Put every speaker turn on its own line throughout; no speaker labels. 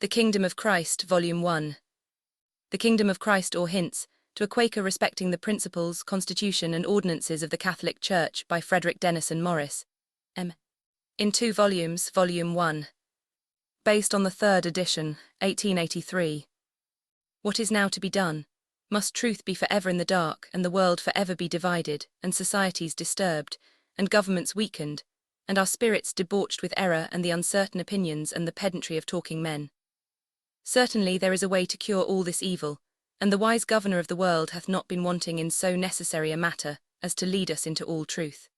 The Kingdom of Christ, Volume 1. The Kingdom of Christ, or Hints, to a Quaker respecting the Principles, Constitution and Ordinances of the Catholic Church by Frederick Denison Maurice, M. In 2 volumes, Volume 1. Based on the 3rd edition, 1883. What is now to be done? Must truth be forever in the dark, and the world forever be divided, and societies disturbed, and governments weakened, and our spirits debauched with error and the uncertain opinions and the pedantry of talking men? Certainly there is a way to cure all this evil, and the wise governor of the world hath not been wanting in so necessary a matter as to lead us into all truth.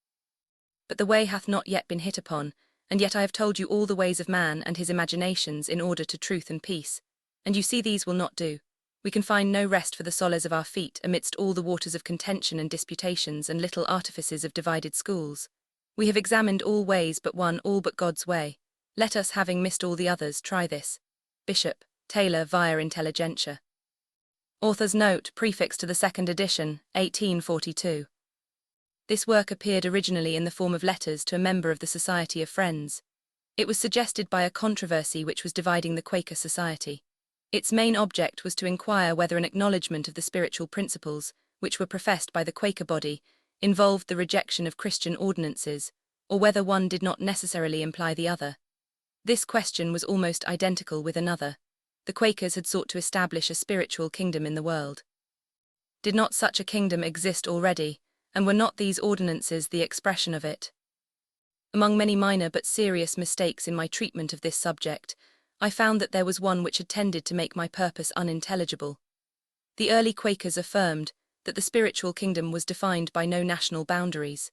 But the way hath not yet been hit upon, and yet I have told you all the ways of man and his imaginations in order to truth and peace, and you see these will not do. We can find no rest for the soles of our feet amidst all the waters of contention and disputations and little artifices of divided schools. We have examined all ways but one, all but God's way. Let us, having missed all the others, try this. Bishop Taylor via Intelligentia. Author's note, prefix to the 2nd edition, 1842. This work appeared originally in the form of letters to a member of the Society of Friends. It was suggested by a controversy which was dividing the Quaker society. Its main object was to inquire whether an acknowledgement of the spiritual principles, which were professed by the Quaker body, involved the rejection of Christian ordinances, or whether one did not necessarily imply the other. This question was almost identical with another. The Quakers had sought to establish a spiritual kingdom in the world. Did not such a kingdom exist already, and were not these ordinances the expression of it? Among many minor but serious mistakes in my treatment of this subject, I found that there was one which had tended to make my purpose unintelligible. The early Quakers affirmed that the spiritual kingdom was defined by no national boundaries.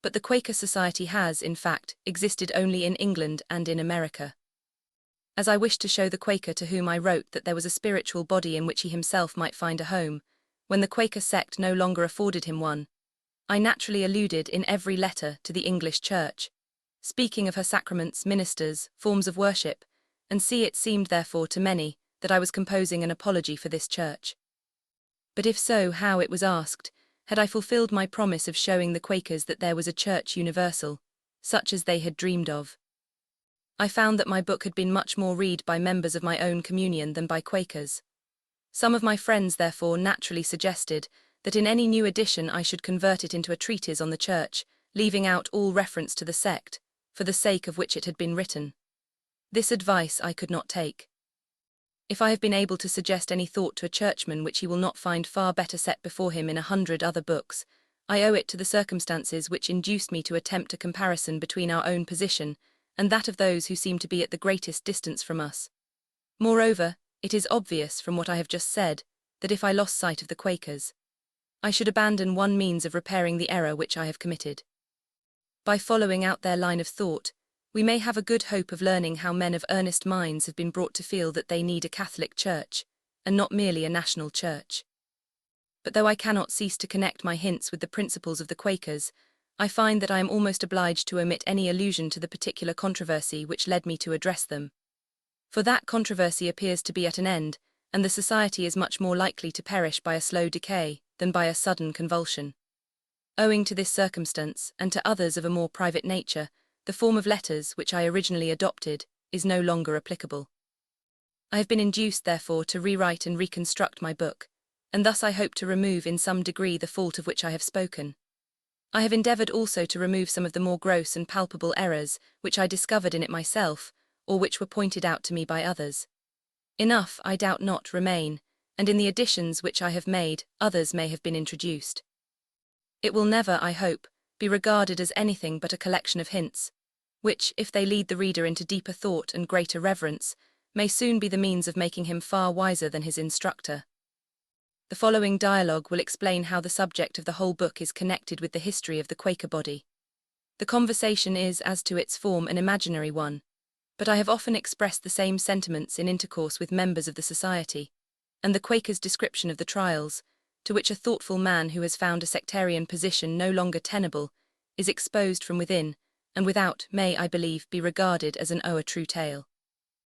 But the Quaker society has, in fact, existed only in England and in America. As I wished to show the Quaker to whom I wrote that there was a spiritual body in which he himself might find a home, when the Quaker sect no longer afforded him one, I naturally alluded in every letter to the English Church, speaking of her sacraments, ministers, forms of worship, and it seemed therefore to many that I was composing an apology for this church. But if so, how, it was asked, had I fulfilled my promise of showing the Quakers that there was a church universal, such as they had dreamed of? I found that my book had been much more read by members of my own communion than by Quakers. Some of my friends therefore naturally suggested that in any new edition I should convert it into a treatise on the Church, leaving out all reference to the sect, for the sake of which it had been written. This advice I could not take. If I have been able to suggest any thought to a churchman which he will not find far better set before him in 100 other books, I owe it to the circumstances which induced me to attempt a comparison between our own position and that of those who seem to be at the greatest distance from us. Moreover, it is obvious from what I have just said, that if I lost sight of the Quakers, I should abandon one means of repairing the error which I have committed. By following out their line of thought, we may have a good hope of learning how men of earnest minds have been brought to feel that they need a Catholic Church, and not merely a national church. But though I cannot cease to connect my hints with the principles of the Quakers, I find that I am almost obliged to omit any allusion to the particular controversy which led me to address them. For that controversy appears to be at an end, and the society is much more likely to perish by a slow decay than by a sudden convulsion. Owing to this circumstance, and to others of a more private nature, the form of letters which I originally adopted is no longer applicable. I have been induced, therefore, to rewrite and reconstruct my book, and thus I hope to remove in some degree the fault of which I have spoken. I have endeavoured also to remove some of the more gross and palpable errors which I discovered in it myself, or which were pointed out to me by others. Enough, I doubt not, remain, and in the additions which I have made, others may have been introduced. It will never, I hope, be regarded as anything but a collection of hints, which, if they lead the reader into deeper thought and greater reverence, may soon be the means of making him far wiser than his instructor. The following dialogue will explain how the subject of the whole book is connected with the history of the Quaker body. The conversation is, as to its form, an imaginary one, but I have often expressed the same sentiments in intercourse with members of the society, and the Quaker's description of the trials, to which a thoughtful man who has found a sectarian position no longer tenable, is exposed from within, and without, may, I believe, be regarded as a true tale.